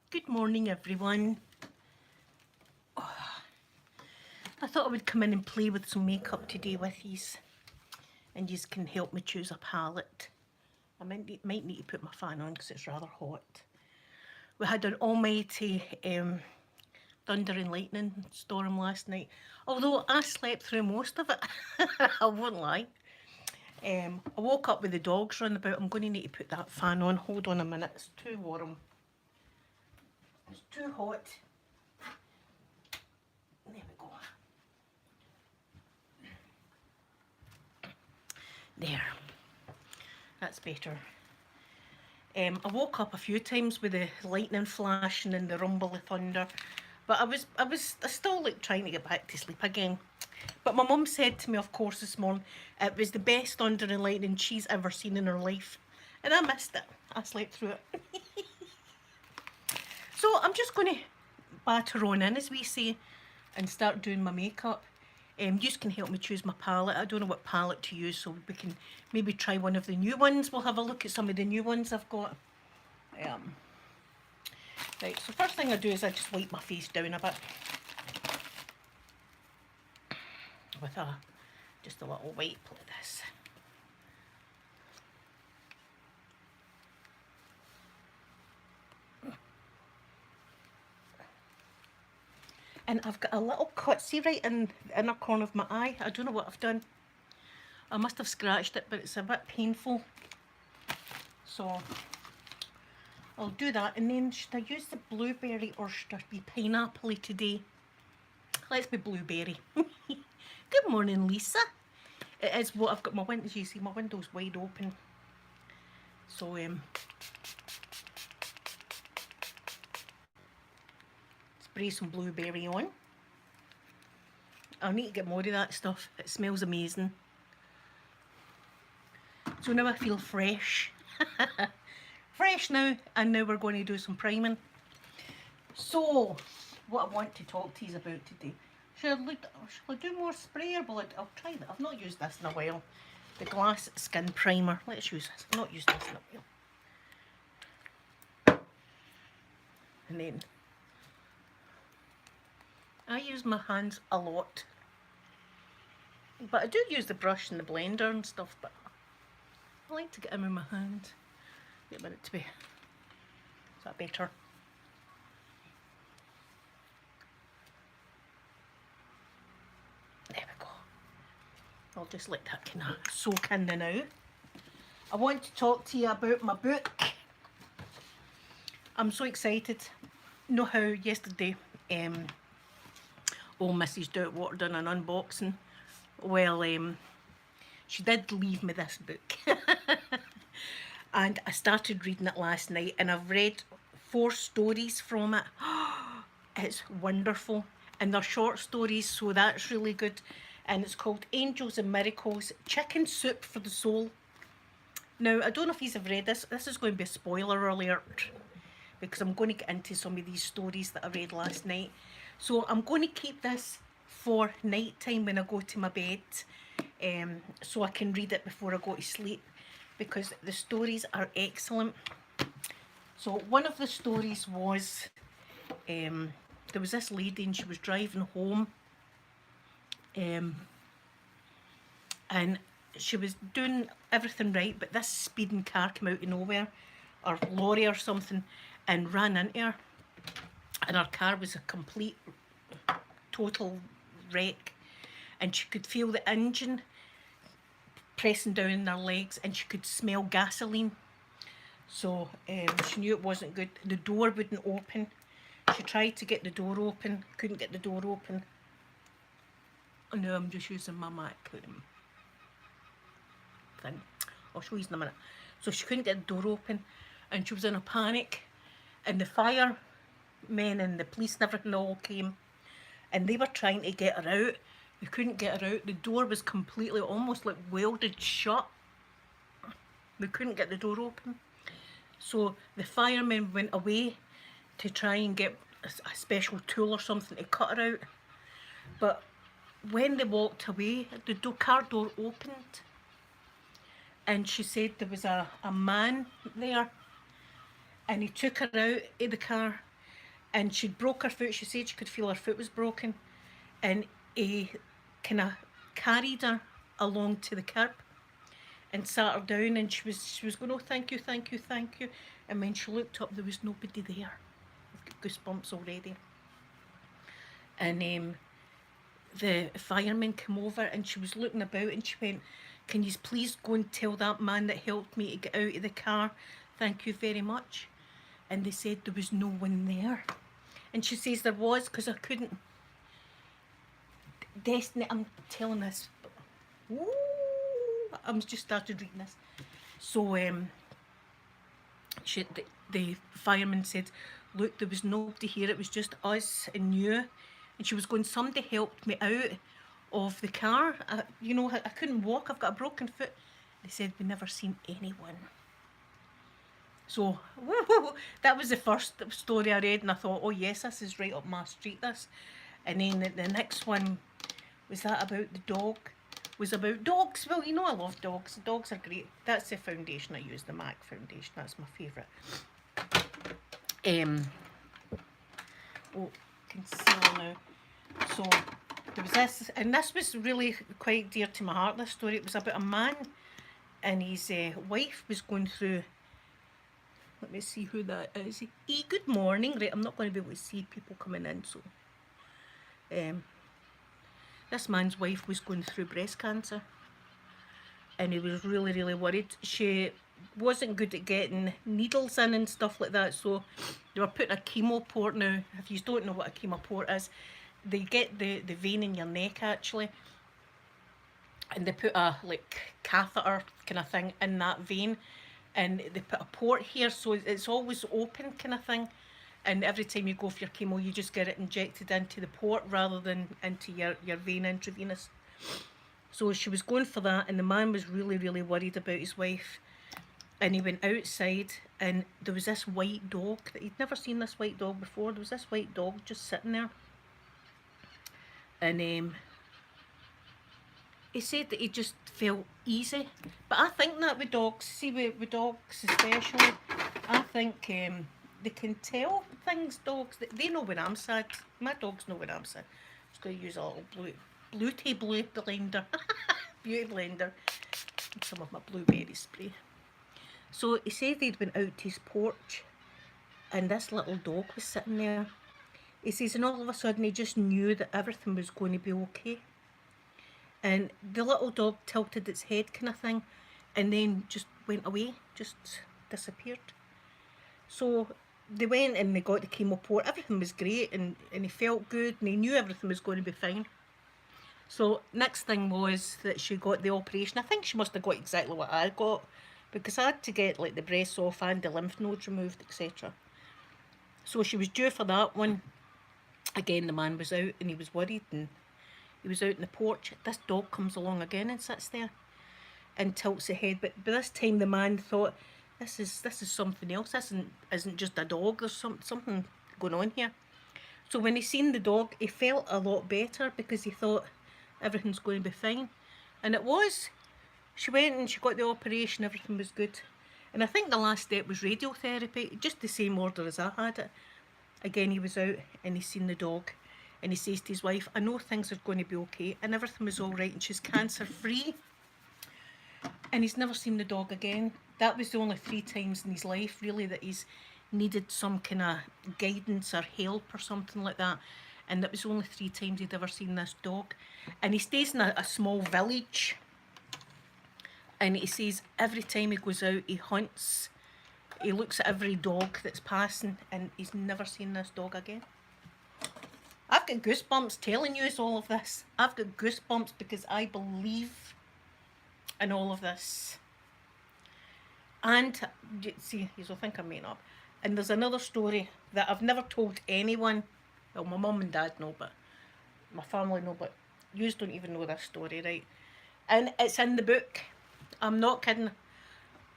Good morning, everyone. I thought I would come in and play with some makeup today with yous, and yous can help me choose a palette. I might need to put my fan on because it's rather hot. We had an almighty thunder and lightning storm last night, although I slept through most of it. I won't lie. I woke up with the dogs running about. I'm going to need to put that fan on. Hold on a minute, it's too warm. It's too hot. There we go. There, that's better. I woke up a few times with the lightning flashing and the rumble of thunder, but I still like trying to get back to sleep again. But my mum said to me, of course, this morning, it was the best thunder and lightning she's ever seen in her life, and I missed it. I slept through it. So I'm just going to batter on in, as we say, and start doing my makeup. You can help me choose my palette. I don't know what palette to use, so we can maybe try one of the new ones. We'll have a look at some of the new ones I've got. Right, so first thing I do is I just wipe my face down a bit with just a little wipe like this. And I've got a little cut, see right in the inner corner of my eye. I don't know what I've done. I must have scratched it, but it's a bit painful. So I'll do that. And then should I use the blueberry or should I be pineapple today? Let's be blueberry. Good morning, Lisa. It is what I've got my windows, you see, my window's wide open. So spray some blueberry on. I'll need to get more of that stuff. It smells amazing. So now I feel fresh. Fresh now, and now we're going to do some priming. So, what I want to talk to you about today. Shall I do more spray or will I'll try that. I've not used this in a while. The Glass Skin Primer. Let's use this. I've not used this in a while. And then I use my hands a lot. But I do use the brush and the blender and stuff, but I like to get them in my hand. Wait a minute to be. Is that better? There we go. I'll just let that kind of soak in now. I want to talk to you about my book. I'm so excited. You know how yesterday old Mrs. Doubtwater done an unboxing? Well, she did leave me this book. And I started reading it last night and I've read 4 stories from it. It's wonderful. And they're short stories, so that's really good. And it's called Angels and Miracles, Chicken Soup for the Soul. Now, I don't know if you have read this. This is going to be a spoiler alert because I'm going to get into some of these stories that I read last night. So I'm going to keep this for night time when I go to my bed, so I can read it before I go to sleep because the stories are excellent. So one of the stories was, there was this lady and she was driving home, and she was doing everything right, but this speeding car came out of nowhere, or lorry or something, and ran into her, and her car was a complete total wreck, and she could feel the engine pressing down in her legs and she could smell gasoline. So she knew it wasn't good. The door wouldn't open. She tried to get the door open, couldn't get the door open. Oh no, I'm just using my Mac thing. I'll show you in a minute. So she couldn't get the door open and she was in a panic, and the firemen and the police and everything all came and they were trying to get her out. They couldn't get her out. The door was completely, almost like welded shut. They couldn't get the door open. So the firemen went away to try and get a special tool or something to cut her out. But when they walked away, the car door opened. And she said there was a man there. And he took her out of the car and she'd broke her foot. She said she could feel her foot was broken, and he kind of carried her along to the curb and sat her down, and she was going, oh, thank you, thank you, thank you. And when she looked up, there was nobody there. I've got goosebumps already. And the fireman came over, and she was looking about, and she went, can you please go and tell that man that helped me to get out of the car, thank you very much. And they said there was no one there. And she says there was, because I couldn't. Destiny, I'm telling this. Ooh, I'm just started reading this. So the fireman said, look, there was nobody here, it was just us and you. And she was going, somebody helped me out of the car. I couldn't walk, I've got a broken foot. They said, we never seen anyone. So, that was the first story I read, and I thought, oh yes, this is right up my street, this. And then the next one was that about the dog. Was about dogs. Well, I love dogs. Dogs are great. That's the foundation I use, the MAC foundation. That's my favourite. Concealer now. So, there was this, and this was really quite dear to my heart, this story. It was about a man, and his wife was going through. Let me see who that is. Good morning. Right, I'm not going to be able to see people coming in, so. This man's wife was going through breast cancer, and he was really, really worried. She wasn't good at getting needles in and stuff like that, so they were putting a chemo port. Now, if you don't know what a chemo port is, they get the vein in your neck, actually, and they put a, catheter kind of thing in that vein, and they put a port here, so it's always open kind of thing. And every time you go for your chemo, you just get it injected into the port rather than into your vein intravenous. So she was going for that, and the man was really, really worried about his wife. And he went outside, and there was this white dog. That he'd never seen this white dog before. There was this white dog just sitting there. And he said that he just felt easy. But I think that with dogs, see with dogs especially, I think they can tell things, dogs. They know when I'm sad. My dogs know when I'm sad. I'm just going to use a little blue blender. Beauty blender. And some of my blueberry spray. So he said they'd went out to his porch, and this little dog was sitting there. He says, and all of a sudden he just knew that everything was going to be okay. And the little dog tilted its head kind of thing, and then just went away, just disappeared. So they went and they got the chemo port. Everything was great, and he felt good, and he knew everything was going to be fine. So next thing was that she got the operation. I think she must have got exactly what I got, because I had to get the breasts off and the lymph nodes removed, etc. So she was due for that one. Again, the man was out, and he was worried, and he was out in the porch. This dog comes along again and sits there and tilts the head. But by this time, the man thought, this is something else. This isn't just a dog. There's something going on here. So when he seen the dog, he felt a lot better, because he thought everything's going to be fine. And it was. She went and she got the operation. Everything was good. And I think the last step was radiotherapy, just the same order as I had it. Again, he was out and he seen the dog, and he says to his wife, I know things are going to be okay, and everything was all right, and she's cancer free. And he's never seen the dog again. That was the only 3 times in his life, really, that he's needed some kind of guidance or help or something like that. And that was only 3 times he'd ever seen this dog. And he stays in a small village. And he says every time he goes out, he hunts. He looks at every dog that's passing, and he's never seen this dog again. I've got goosebumps telling you all of this. I've got goosebumps because I believe in all of this. And, see, you'll think I'm making up. And there's another story that I've never told anyone. Well, my mum and dad know, but my family know, but you don't even know this story, right? And it's in the book. I'm not kidding.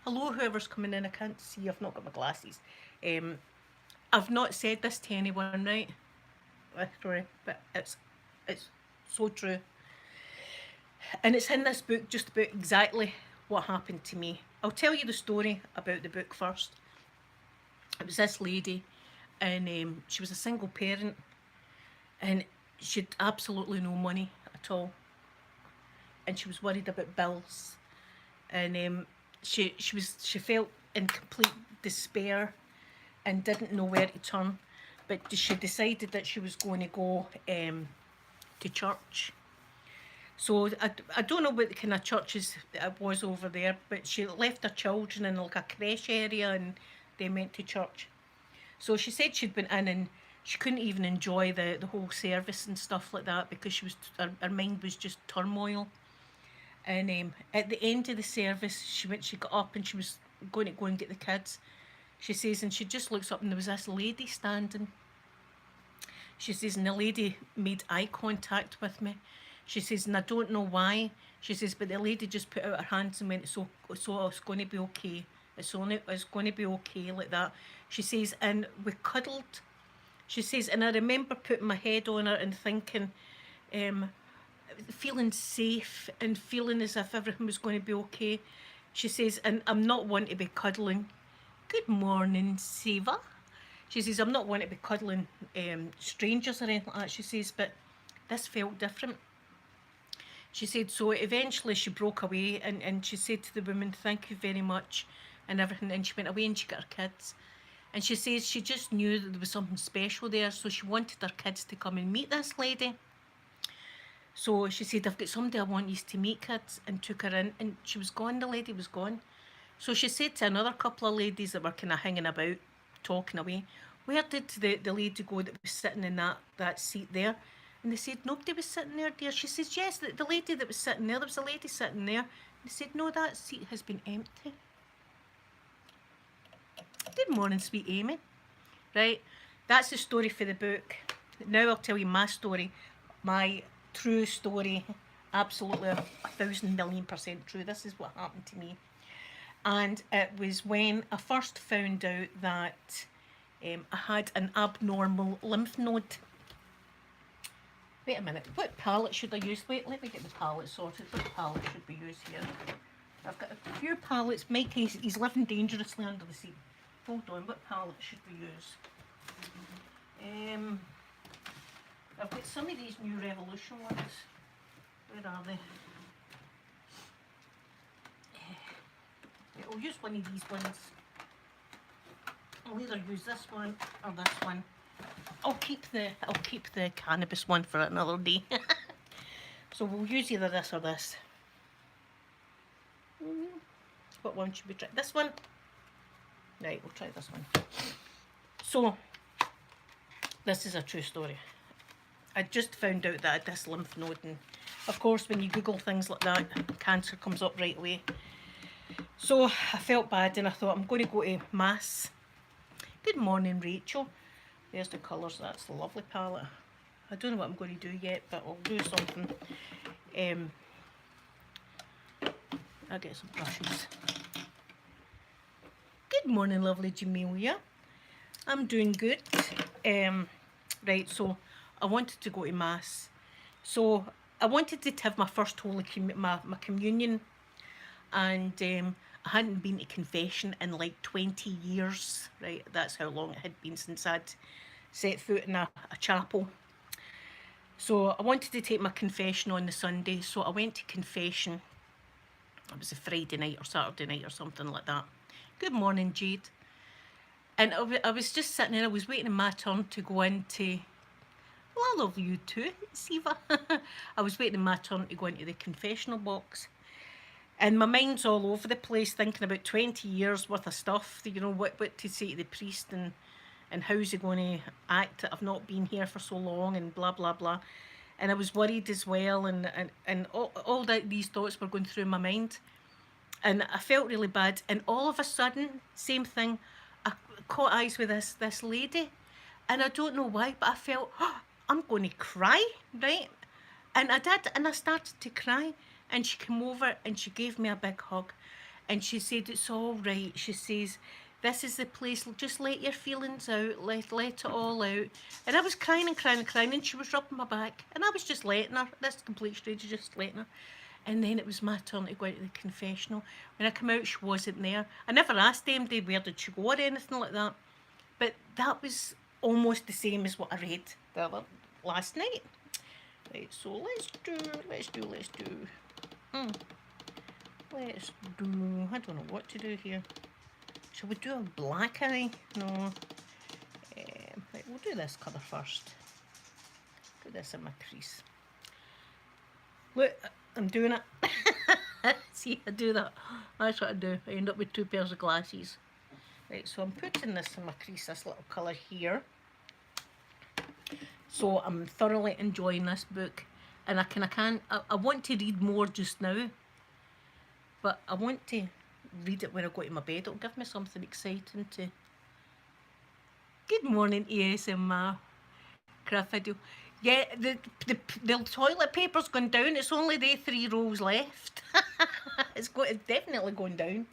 Hello, whoever's coming in. I can't see. I've not got my glasses. I've not said this to anyone, right? Sorry, but it's so true. And it's in this book just about exactly what happened to me. I'll tell you the story about the book first. It was this lady, and she was a single parent, and she had absolutely no money at all, and she was worried about bills, and she felt in complete despair and didn't know where to turn, but she decided that she was going to go to church. So I don't know what kind of churches it was over there, but she left her children in like a creche area and they went to church. So she said she'd been in and she couldn't even enjoy the whole service and stuff like that because her mind was just turmoil. And at the end of the service, she got up and she was going to go and get the kids. She says, and she just looks up and there was this lady standing. She says, and the lady made eye contact with me. She says, and I don't know why. She says, but the lady just put out her hands and went, so it's going to be okay. It's going to be okay like that. She says, and we cuddled. She says, and I remember putting my head on her and thinking, feeling safe and feeling as if everything was going to be okay. She says, and I'm not one to be cuddling. Good morning, Siva. She says, I'm not one to be cuddling strangers or anything like that. She says, but this felt different. She said, so eventually she broke away and she said to the woman, thank you very much and everything. And she went away and she got her kids. And she says she just knew that there was something special there. So she wanted her kids to come and meet this lady. So she said, I've got somebody I want you to meet, kids, and took her in. And she was gone, the lady was gone. So she said to another couple of ladies that were kind of hanging about, talking away, where did the lady go that was sitting in that seat there? And they said, nobody was sitting there, dear. She says, yes, the lady that was sitting there was a lady sitting there. And they said, no, that seat has been empty. Good morning, sweet Amy. Right, that's the story for the book. Now I'll tell you my story, my true story, absolutely 1,000,000,000% true. This is what happened to me. And it was when I first found out that I had an abnormal lymph node. Wait a minute, what palette should I use? Wait, let me get the palette sorted. What palette should we use here? I've got a few palettes. Mike, he's living dangerously under the seat. Hold on, what palette should we use? I've got some of these New Revolution ones. Where are they? I'll use one of these ones. I'll either use this one or this one. I'll keep the cannabis one for another day. So we'll use either this or this. What one should we try? This one? Right, we'll try this one. So, this is a true story. I just found out that I had this lymph node, and of course when you Google things like that, cancer comes up right away. So I felt bad and I thought I'm going to go to Mass. Good morning, Rachel. There's the colours. That's the lovely palette. I don't know what I'm going to do yet, but I'll do something. I'll get some brushes. Good morning, lovely Jamelia. I'm doing good. Right, so I wanted to go to Mass. So I wanted to have my first Holy my communion, and I hadn't been to confession in like 20 years, right? That's how long it had been since I'd set foot in a chapel. So I wanted to take my confession on the Sunday, so I went to confession. It was a Friday night or Saturday night or something like that. Good morning, Jade. And I was just sitting there, I was waiting my turn to go into, well, I love you too, Siva. I was waiting my turn to go into the confessional box. And my mind's all over the place, thinking about 20 years worth of stuff, you know, what to say to the priest and how's he going to act that I've not been here for so long and blah, blah, blah. And I was worried as well, and all these thoughts were going through my mind. And I felt really bad. And all of a sudden, same thing, I caught eyes with this lady. And I don't know why, but I felt, oh, I'm going to cry, right? And I did, and I started to cry. And she came over and she gave me a big hug. And she said, it's all right. She says, this is the place, just let your feelings out, let it all out. And I was crying and crying and crying, and she was rubbing my back. And I was just letting her, this complete stranger, just letting her. And then it was my turn to go into the confessional. When I came out, she wasn't there. I never asked anybody where did she go or anything like that. But that was almost the same as what I read last night. Right, so let's do, I don't know what to do here. Shall we do a black eye? No. Right, we'll do this colour first. Put this in my crease. Look, I'm doing it. See, I do that. That's what I do. I end up with 2 pairs of glasses. Right, so I'm putting this in my crease, this little colour here. So I'm thoroughly enjoying this book. And I want to read more just now. But I want to read it when I go to my bed. It'll give me something exciting to... Good morning, ASMR. Craft video. Yeah, the toilet paper's gone down. It's only the 3 rolls left. It's definitely going down.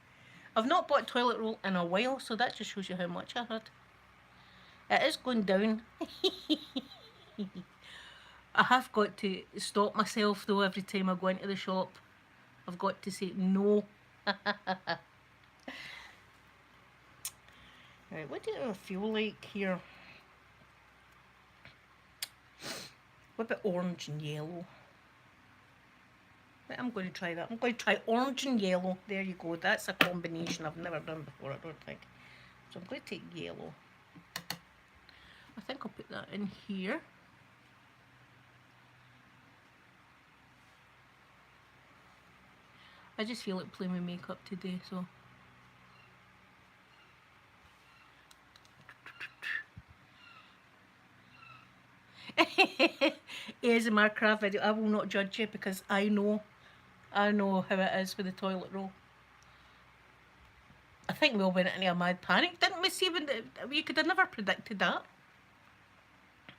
I've not bought toilet roll in a while, so that just shows you how much I had. It is going down. I have got to stop myself though every time I go into the shop. I've got to say no. Right, what do I feel like here? What about orange and yellow? Right, I'm going to try that. I'm going to try orange and yellow. There you go. That's a combination I've never done before, I don't think. So I'm going to take yellow. I think I'll put that in here. I just feel like playing with makeup today, so... ASMR craft video. I will not judge you because I know how it is with the toilet roll. I think we all went into a mad panic, didn't we? See, you could have never predicted that.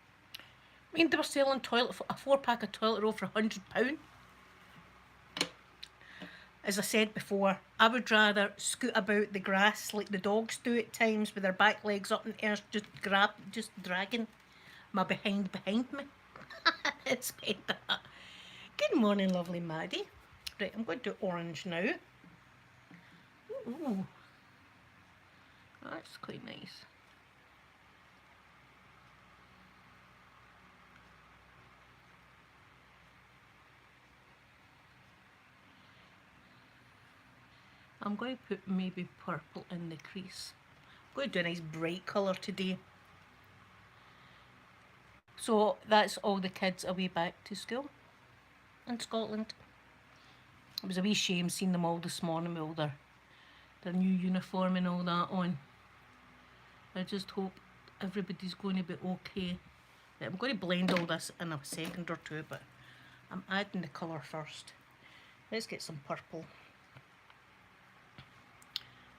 I mean, they were selling a 4-pack of toilet roll for £100. As I said before, I would rather scoot about the grass like the dogs do at times with their back legs up in the air, just dragging my behind me. Expect that. Good morning, lovely Maddie. Right, I'm going to do orange now. Ooh, that's quite nice. I'm going to put maybe purple in the crease. I'm going to do a nice bright colour today. So that's all the kids away back to school in Scotland. It was a wee shame seeing them all this morning with all their new uniform and all that on. I just hope everybody's going to be okay. I'm going to blend all this in a second or two, but I'm adding the colour first. Let's get some purple.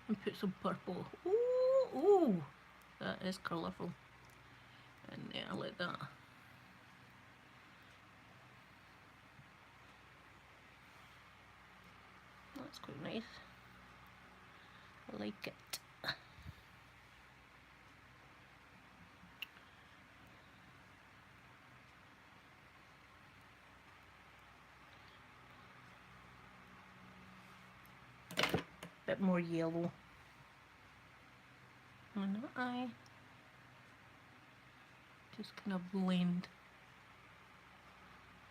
And put some purple. Ooh, that is colourful. And there, like that. That's quite nice. I like it. Bit more yellow on the eye. Just kind of blend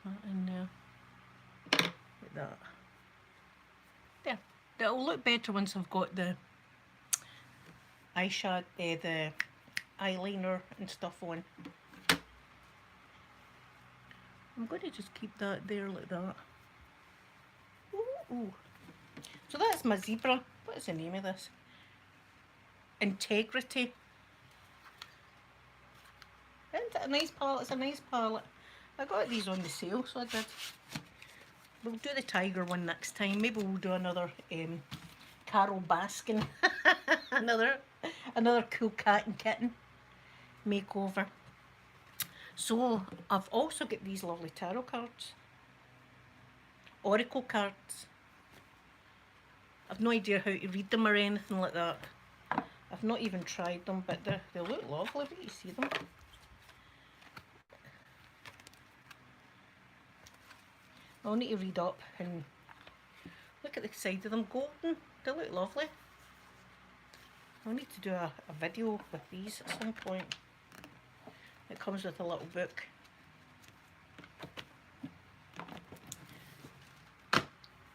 that in there, like that. There. It'll look better once I've got the eyeshadow, the eyeliner and stuff on. I'm going to just keep that there like that. Ooh. So that's my zebra. What is the name of this? Integrity. Isn't it a nice palette? It's a nice palette. I got these on the sale, so I did. We'll do the tiger one next time. Maybe we'll do another Carol Baskin. another cool cat and kitten makeover. So I've also got these lovely tarot cards. Oracle cards. I've no idea how to read them or anything like that. I've not even tried them, but they look lovely. But you see them. I'll need to read up and look at the side of them. Golden. They look lovely. I'll need to do a video with these at some point. It comes with a little book.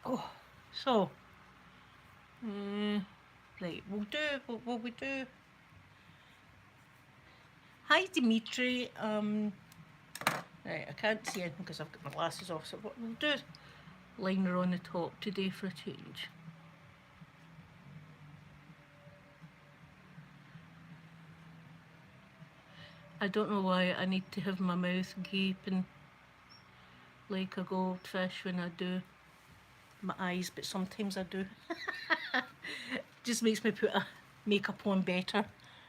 Oh, so, right, what will we do? Hi Dimitri, right, I can't see anything because I've got my glasses off, so what we'll do is liner on the top today for a change. I don't know why I need to have my mouth gaping like a goldfish when I do my eyes, but sometimes I do. Just makes me put a makeup on better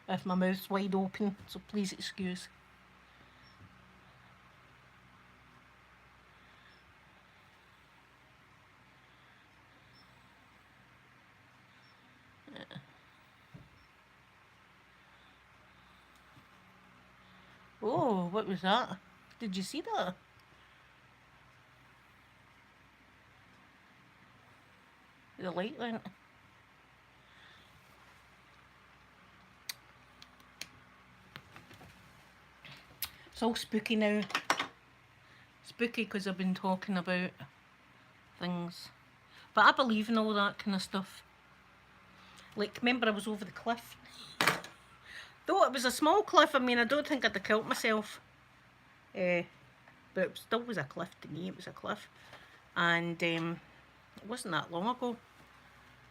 if my mouth's wide open, so please excuse. Oh, what was that? Did you see that? The light went. It's all spooky now. Spooky because I've been talking about things. But I believe in all that kind of stuff. Like, remember I was over the cliff? Though it was a small cliff, I mean, I don't think I'd have killed myself. But it still was a cliff to me, it was a cliff. And it wasn't that long ago.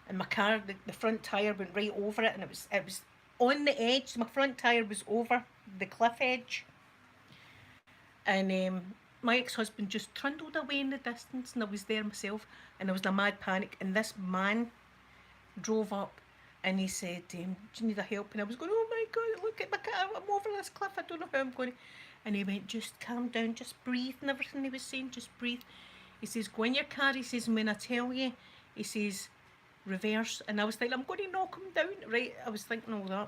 And my car, the front tyre went right over it, and it was on the edge. My front tyre was over the cliff edge. And my ex-husband just trundled away in the distance, and I was there myself, and I was in a mad panic, and this man drove up, and he said, do you need a help? And I was going, oh my God, look at my car, I'm over this cliff, I don't know how I'm going. And he went, just calm down, just breathe, and everything he was saying, just breathe. He says, go in your car, he says, and when I tell you, he says, reverse. And I was thinking, I'm going to knock him down, right? I was thinking all that.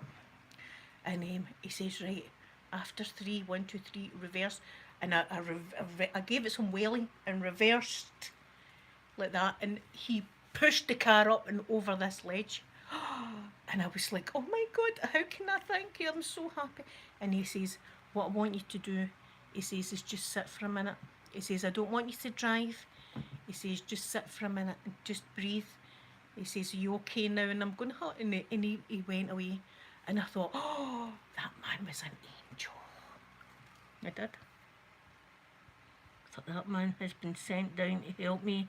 And he says, right, after 3, 1, 2, 3, reverse. And I gave it some wailing and reversed like that. And he pushed the car up and over this ledge. And I was like, oh my God, how can I thank you? I'm so happy. And he says, what I want you to do, he says, is just sit for a minute. He says, I don't want you to drive. He says, just sit for a minute and just breathe. He says, are you okay now? And I'm going, huh? And he went away. And I thought, oh, that man was an angel. I did. I thought, that man has been sent down to help me.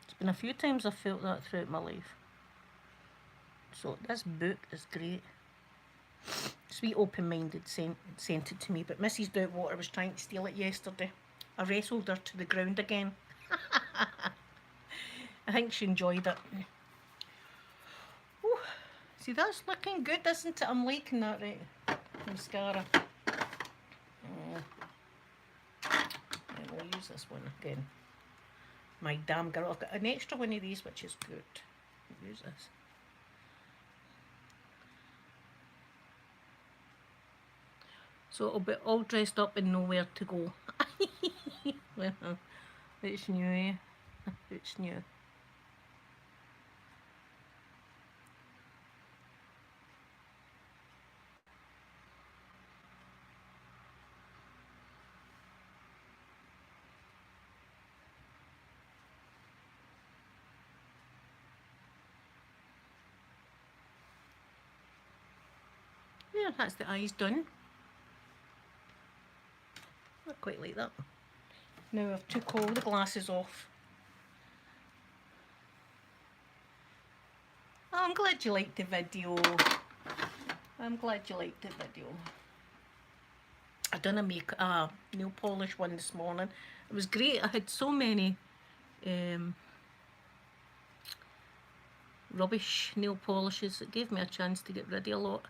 It's been a few times I've felt that throughout my life. So this book is great. Sweet Open Minded sent it to me, but Mrs. Doubtwater was trying to steal it yesterday. I wrestled her to the ground again. I think she enjoyed it. Ooh, see, that's looking good, isn't it? I'm liking that, right? Mascara. We'll use this one again. My damn girl. I've got an extra one of these, which is good. I'll use this. So it'll be all dressed up and nowhere to go. Well, it's new, eh? It's new. Yeah, that's the eyes done. I quite like that. Now I've took all the glasses off. Oh, I'm glad you liked the video. I'm glad you liked the video. I done a nail polish one this morning. It was great. I had so many rubbish nail polishes. It gave me a chance to get rid of a lot.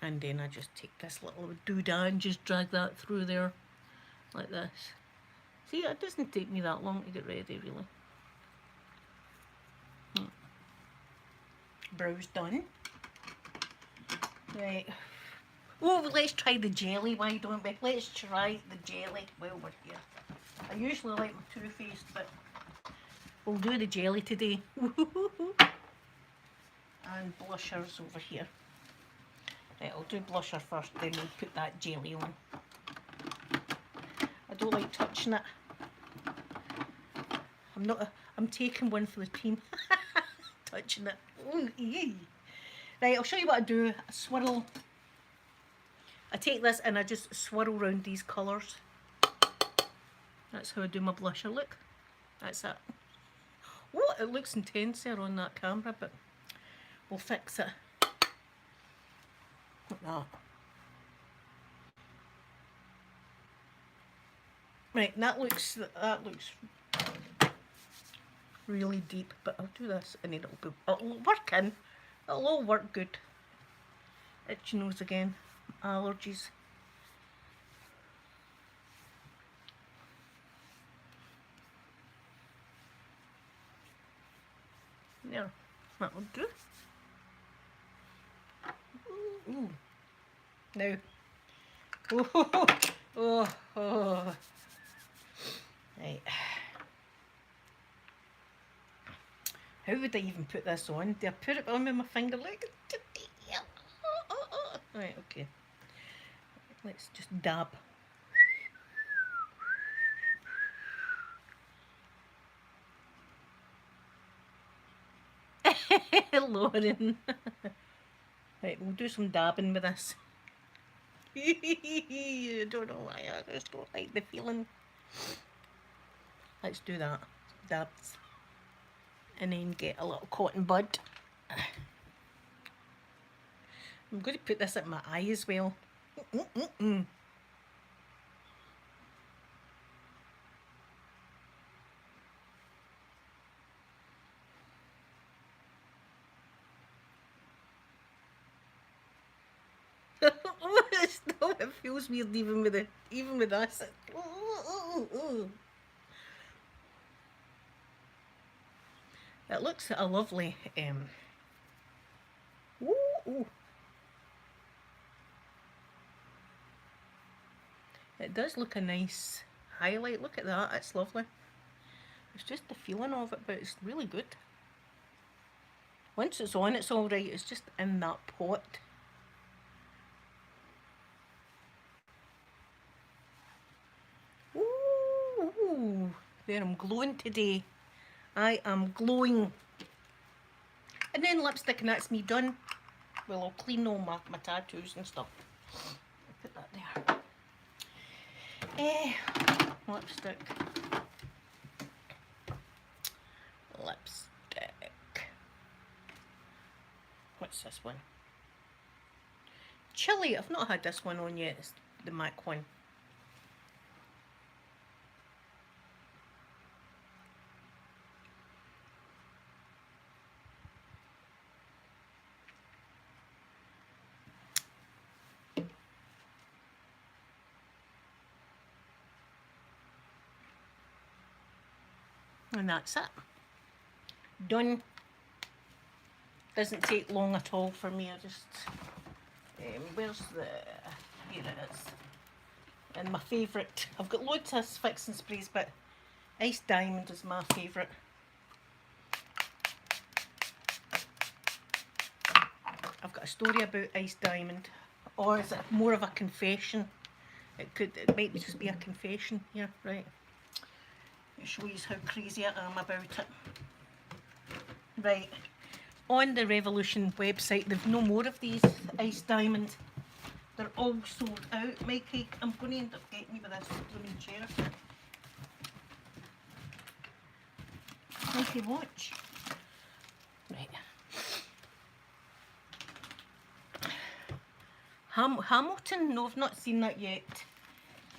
And then I just take this little doodah and just drag that through there like this. See, it doesn't take me that long to get ready, really. Brows done. Right, Oh, let's try the jelly, why don't we? Let's try the jelly while we're here. I usually like my Too Faced, but we'll do the jelly today. And blushers over here. Right, I'll do blusher first, then we'll put that jelly on. I don't like touching it. I'm taking one for the team. Touching it. Ooh, ee. Right, I'll show you what I do. I swirl. I take this and I just swirl around these colours. That's how I do my blusher. Look. That's it. Oh, it looks intenser on that camera, but we'll fix it. Like that. Right, that looks really deep, but I'll do this and then it'll work in. It'll all work good. Itchy nose again. Allergies. There, that will do. Ooh. Now. Oh. Right. How would I even put this on? Do I put it on with my finger? Look. Right, okay. Let's just dab. Lauren. Right, we'll do some dabbing with this. I don't know why, I just don't like the feeling. Let's do that. Dabs. And then get a little cotton bud. I'm going to put this at my eye as well. Stop, it feels weird even with us. It looks a lovely ooh. It does look a nice highlight. Look at that, it's lovely. It's just the feeling of it, but it's really good. Once it's on, it's alright. It's just in that pot. Ooh, there, I'm glowing today. I am glowing. And then lipstick, and that's me done. Well, I'll clean all my tattoos and stuff. Put that there. Lipstick. What's this one? Chili. I've not had this one on yet. It's the MAC one. And that's it. Done. Doesn't take long at all for me. I just where's the, here it is. And my favourite, I've got loads of fixing sprays, but Ice Diamond is my favourite. I've got a story about Ice Diamond, or is it more of a confession? It might just be a confession here, right? I'll show you how crazy I am about it. Right, on the Revolution website, they've no more of these Ice Diamond. They're all sold out. Mikey, I'm going to end up getting you with this blooming chair. Mikey, watch. Right. Hamilton? No, I've not seen that yet.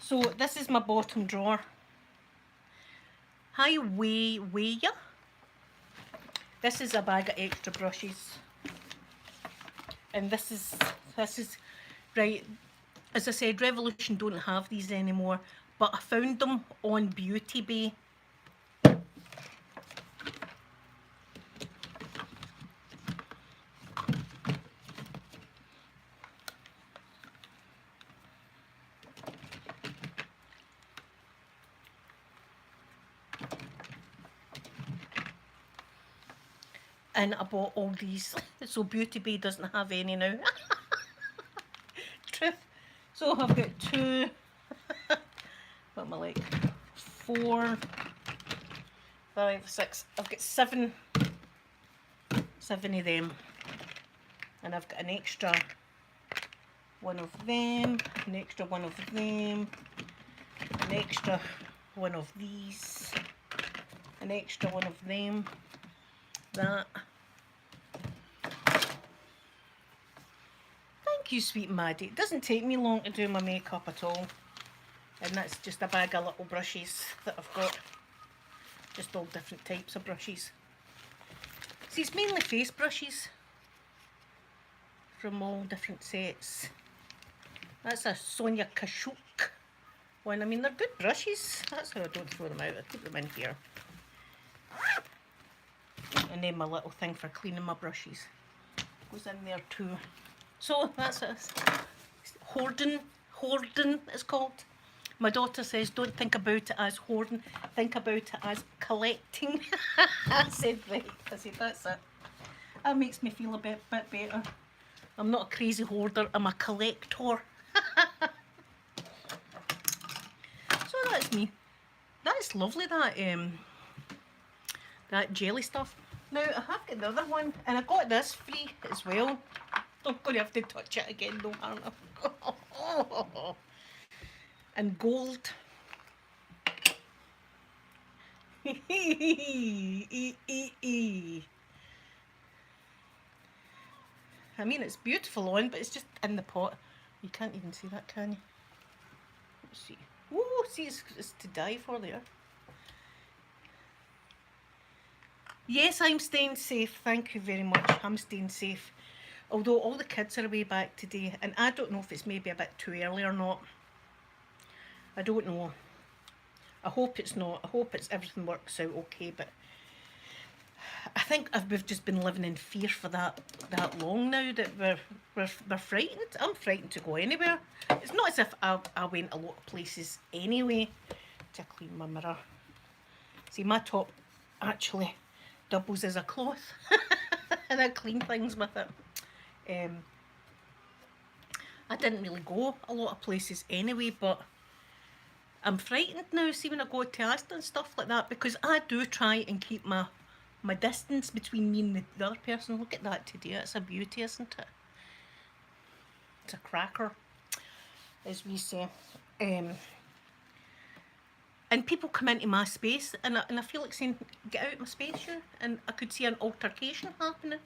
So this is my bottom drawer. Hi, Weya. This is a bag of extra brushes. And this is right, as I said, Revolution don't have these anymore, but I found them on Beauty Bay. and I bought all these. So Beauty Bay doesn't have any now. Truth. So I've got 2, what am I like, 4, 5, 6, I've got 7 of them, and I've got an extra one of them, an extra one of them, an extra one of these, an extra one of them, that. Thank you, sweet Maddie. It doesn't take me long to do my makeup at all. And that's just a bag of little brushes that I've got. Just all different types of brushes. See, it's mainly face brushes from all different sets. That's a Sonia Kashuk one. I mean, they're good brushes. That's how I don't throw them out. I keep them in here. And then my little thing for cleaning my brushes goes in there too. So that's it. Hoarding it's called. My daughter says, don't think about it as hoarding, think about it as collecting. I said, right. I said, that's it. That makes me feel a bit better. I'm not a crazy hoarder, I'm a collector. So that's me. That's lovely, that jelly stuff. Now I have got the other one, and I got this free as well. I'm going to have to touch it again though, aren't I? And gold. I mean, it's beautiful on, but it's just in the pot. You can't even see that, can you? Let's see. Oh, see, it's to die for there. Yes, I'm staying safe. Thank you very much. I'm staying safe. Although all the kids are away back today, and I don't know if it's maybe a bit too early or not. I don't know. I hope it's not. I hope everything works out okay, but I think we've just been living in fear for that long now that we're frightened. I'm frightened to go anywhere. It's not as if I went a lot of places anyway. To clean my mirror. See, my top actually doubles as a cloth, and I clean things with it. I didn't really go a lot of places anyway, but I'm frightened now, see, when I go to Asda and stuff like that, because I do try and keep my distance between me and the other person. Look at that today, it's a beauty, isn't it? It's a cracker, as we say. And people come into my space, and I feel like saying, get out of my space, you. And I could see an altercation happening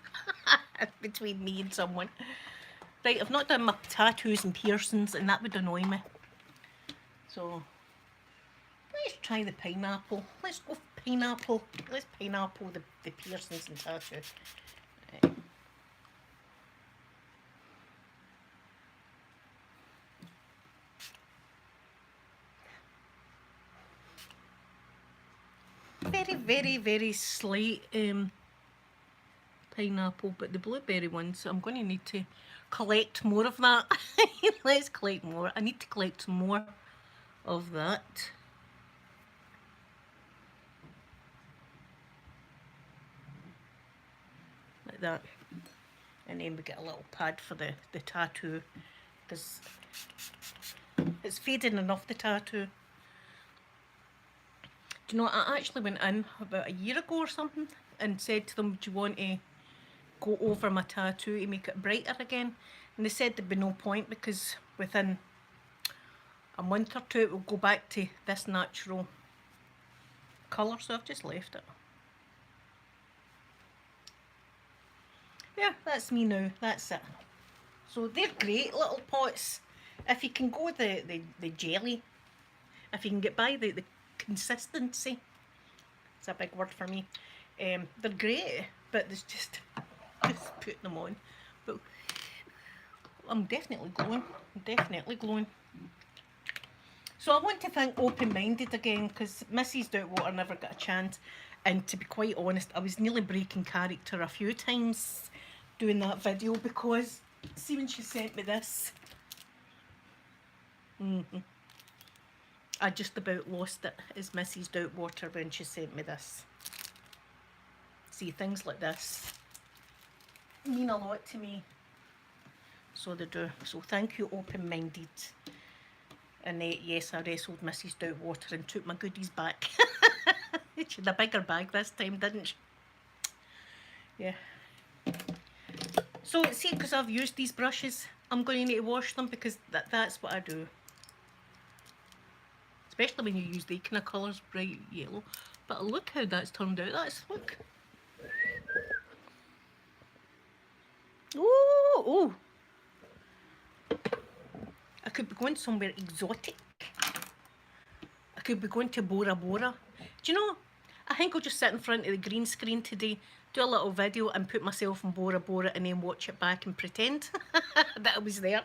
between me and someone. Right, I've not done my tattoos and piercings, and that would annoy me. So, let's try the pineapple. Let's go pineapple. Let's pineapple the piercings and tattoo. Very, very, very slight pineapple, but the blueberry ones, I'm going to need to collect more of that. Let's collect more. I need to collect more of that. Like that. And then we get a little pad for the tattoo, because it's fading enough, the tattoo. Do you know, I actually went in about a year ago or something and said to them, do you want to go over my tattoo to make it brighter again? And they said there'd be no point, because within a month or two it will go back to this natural colour, so I've just left it. Yeah, that's me now, that's it. So they're great little pots. If you can go the jelly, if you can get by the consistency, it's a big word for me. They're great, but there's just putting them on. But I'm definitely glowing. So I want to thank Open Minded again, because Mrs. Doubtwater never got a chance, and to be quite honest, I was nearly breaking character a few times doing that video, because see, when she sent me this, I just about lost it as Mrs. Doubtwater when she sent me this. See, things like this mean a lot to me. So they do. So thank you, open-minded. And yes, I wrestled Mrs. Doubtwater and took my goodies back. She had a bigger bag this time, didn't she? Yeah. So see, because I've used these brushes, I'm going to need to wash them because that's what I do. Especially when you use the kind of colours, bright yellow. But look how that's turned out. Look. Oh. I could be going somewhere exotic. I could be going to Bora Bora. Do you know, I think I'll just sit in front of the green screen today, do a little video and put myself in Bora Bora and then watch it back and pretend that I was there.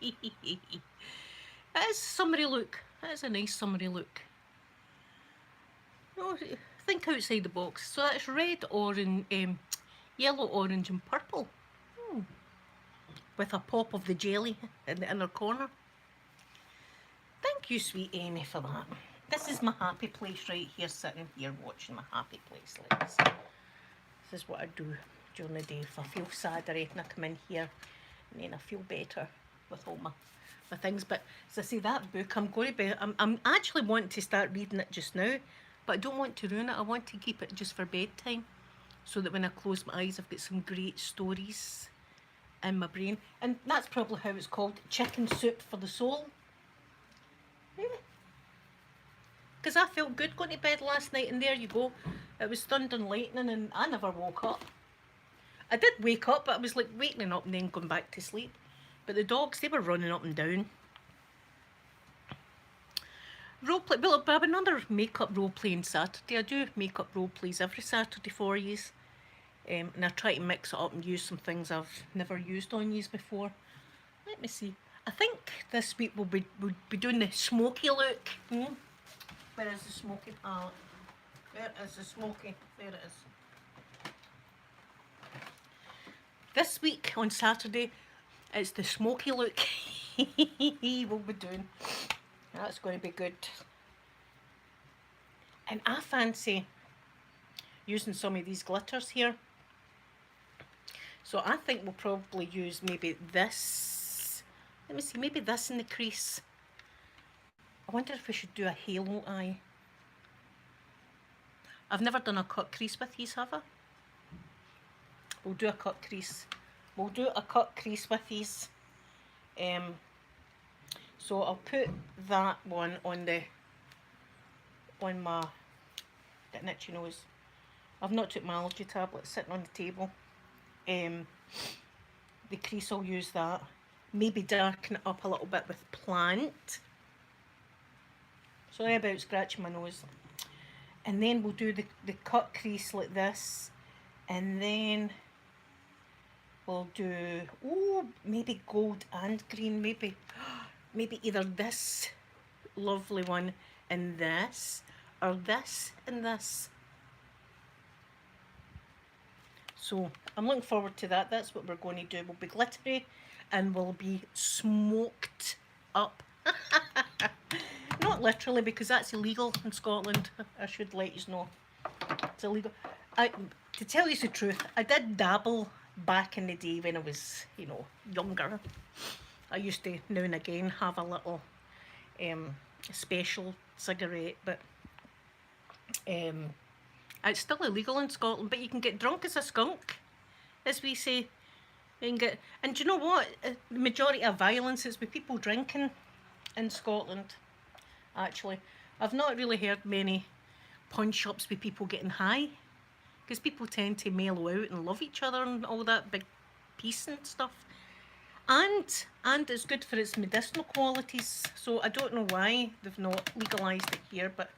That is a summery look. That is a nice summery look. Oh, think outside the box. So that's red, orange, yellow, orange and purple. With a pop of the jelly in the inner corner. Thank you, sweet Amy, for that. This is my happy place right here, sitting here watching my happy place like this. This is what I do during the day. If I feel sad or anything, I come in here and then I feel better with all my things. But as I say, that book, I'm actually wanting to start reading it just now, but I don't want to ruin it. I want to keep it just for bedtime so that when I close my eyes, I've got some great stories in my brain. And that's probably how it's called, Chicken Soup for the Soul. Because I felt good going to bed last night, and there you go. It was thunder and lightning and I never woke up. I did wake up, but I was like waking up and then going back to sleep. But the dogs, they were running up and down. Roleplay, well, I have another makeup role-playing Saturday. I do makeup role-plays every Saturday for yous. And I try to mix it up and use some things I've never used on yous before. Let me see. I think this week we'll be doing the smoky look. Where is the smoky palette? Where is the smoky? There it is. This week on Saturday, it's the smoky look we'll be doing. That's going to be good. And I fancy using some of these glitters here. So I think we'll probably use maybe this. Let me see, maybe this in the crease. I wonder if we should do a halo eye. I've never done a cut crease with these, have I? We'll do a cut crease. We'll do a cut crease with these. So I'll put that one on my getting itchy nose. I've not took my allergy tablet sitting on the table. The crease, I'll use that. Maybe darken it up a little bit with Plant. Sorry about scratching my nose. And then we'll do the cut crease like this. And then we'll do, maybe gold and green. Maybe either this lovely one and this, or this and this. So I'm looking forward to that. That's what we're going to do. We'll be glittery and we'll be smoked up. Not literally, because that's illegal in Scotland. I should let you know. It's illegal. To tell you the truth, I did dabble back in the day when I was, younger. I used to now and again have a little special cigarette, but it's still illegal in Scotland. But you can get drunk as a skunk, as we say. You can get, and do you know what? The majority of violence is with people drinking in Scotland. Actually, I've not really heard many punch-ups with people getting high, because people tend to mellow out and love each other and all that big peace and stuff. And it's good for its medicinal qualities. So I don't know why they've not legalised it here, but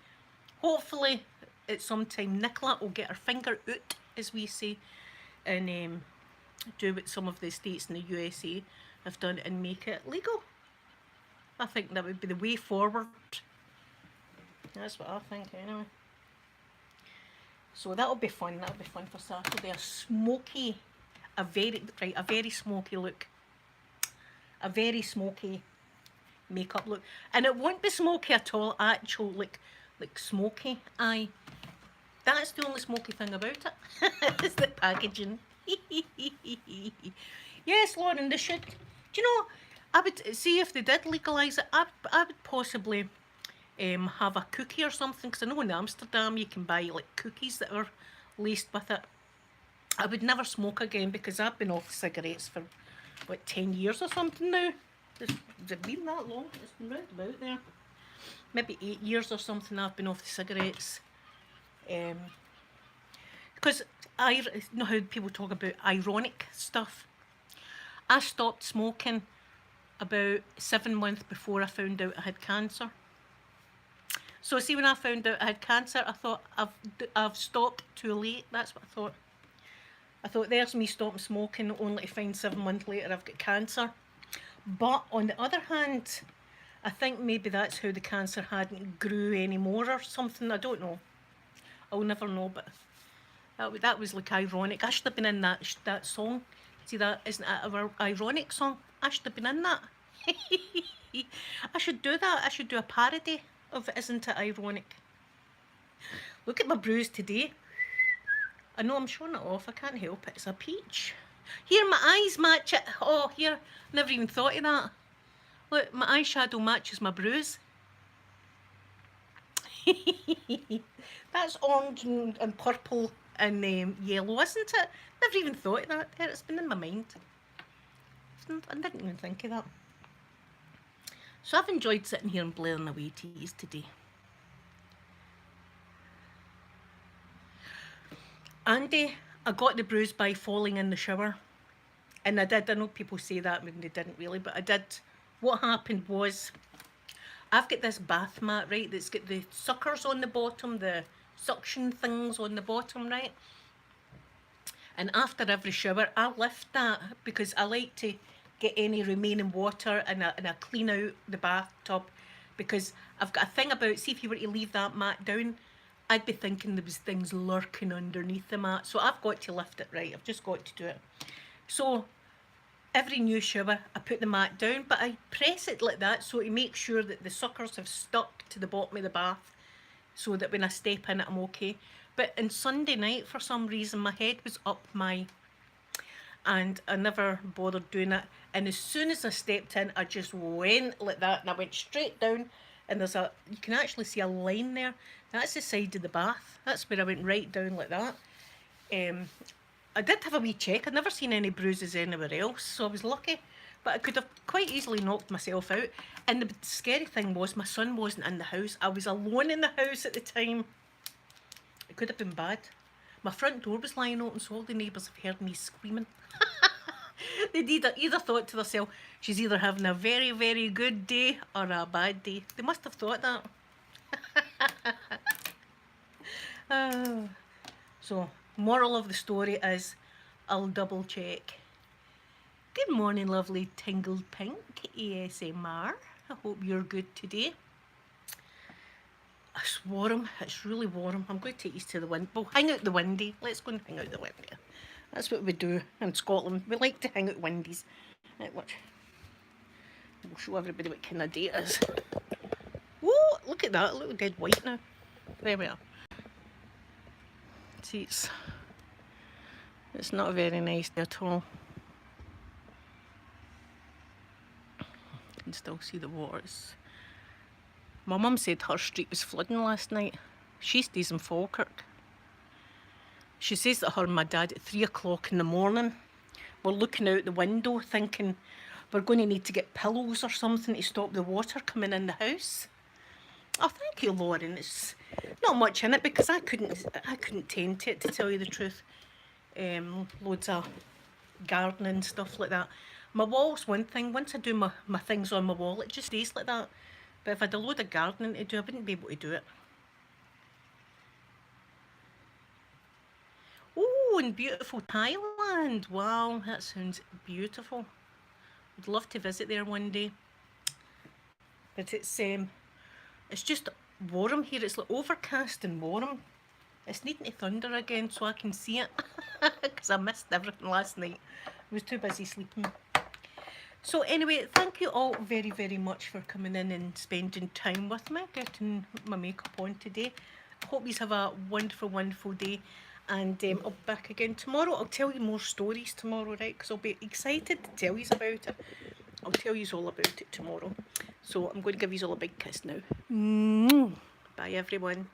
hopefully at some time Nicola will get her finger out, as we say, and do what some of the states in the USA have done and make it legal. I think that would be the way forward. That's what I think anyway. So that'll be fun. That'll be fun for Saturday. A very smoky look. A very smoky makeup look. And it won't be smoky at all, actual like smoky eye. That's the only smoky thing about it. It's the packaging. Yes, Lauren, they should. Do you know, I would see if they did legalise it, I would possibly have a cookie or something, because I know in Amsterdam you can buy like cookies that are laced with it. I would never smoke again because I've been off cigarettes for what, 10 years or something now. Has it been that long? It's been round about there. Maybe 8 years or something I've been off the cigarettes. Because I you know how people talk about ironic stuff. I stopped smoking about 7 months before I found out I had cancer. So see, when I found out I had cancer, I thought I've stopped too late. That's what I thought. I thought there's me stopping smoking only to find 7 months later I've got cancer. But on the other hand, I think maybe that's how the cancer hadn't grew anymore or something. I don't know. I'll never know, but that was like ironic. I should have been in that song. See that? Isn't that our ironic song? I should have been in that. I should do that. I should do a parody of Isn't It Ironic? Look at my bruise today. I know I'm showing it off. I can't help it. It's a peach. Here, my eyes match it. Oh, here. Never even thought of that. Look, my eyeshadow matches my bruise. That's orange and purple and yellow, isn't it? Never even thought of that. There, it's been in my mind. I didn't even think of that. So I've enjoyed sitting here and blaring away to you today. Andy, I got the bruise by falling in the shower. And I did. I know people say that when they didn't really, but I did. What happened was, I've got this bath mat, right, that's got the suckers on the bottom, the suction things on the bottom, right? And after every shower, I lift that because I like to get any remaining water and I clean out the bathtub, because I've got a thing about, see, if you were to leave that mat down, I'd be thinking there was things lurking underneath the mat. So I've got to lift it, right? I've just got to do it. So every new shower, I put the mat down, but I press it like that so to make sure that the suckers have stuck to the bottom of the bath, so that when I step in it, I'm okay. But on Sunday night, for some reason, my head was up and I never bothered doing it. And as soon as I stepped in, I just went like that, and I went straight down. And you can actually see a line there. That's the side of the bath. That's where I went right down like that. I did have a wee check. I'd never seen any bruises anywhere else, so I was lucky. But I could have quite easily knocked myself out. And the scary thing was, my son wasn't in the house. I was alone in the house at the time. It could have been bad. My front door was lying open, so all the neighbours have heard me screaming. They'd either thought to themselves, she's either having a very, very good day or a bad day. They must have thought that. So, moral of the story is, I'll double check. Good morning, lovely Tingled Pink ASMR. I hope you're good today. It's warm. It's really warm. I'm going to take you to the window. We'll hang out the windy. Let's go and hang out the window. That's what we do in Scotland. We like to hang out windies. Right, watch. We'll show everybody what kind of day it is. Whoa, look at that. Look dead white now. There we are. See, it's not very nice at all. You can still see the waters. My mum said her street was flooding last night. She stays in Falkirk. She says that her and my dad at 3 o'clock in the morning were looking out the window thinking we're going to need to get pillows or something to stop the water coming in the house. Oh, thank you, Lauren. It's not much in it because I couldn't tend to it, to tell you the truth. Loads of gardening stuff like that. My wall's one thing. Once I do my things on my wall, it just stays like that. But if I had a load of gardening to do, I wouldn't be able to do it. Oh, and beautiful Thailand. Wow, that sounds beautiful. I'd love to visit there one day. But it's just warm here. It's like overcast and warm. It's needing to thunder again so I can see it. Because I missed everything last night. I was too busy sleeping. So anyway, thank you all very, very much for coming in and spending time with me, getting my makeup on today. I hope you have a wonderful, wonderful day. And I'll be back again tomorrow. I'll tell you more stories tomorrow, right? Because I'll be excited to tell you about it. I'll tell you all about it tomorrow. So I'm going to give you all a big kiss now. Bye, everyone.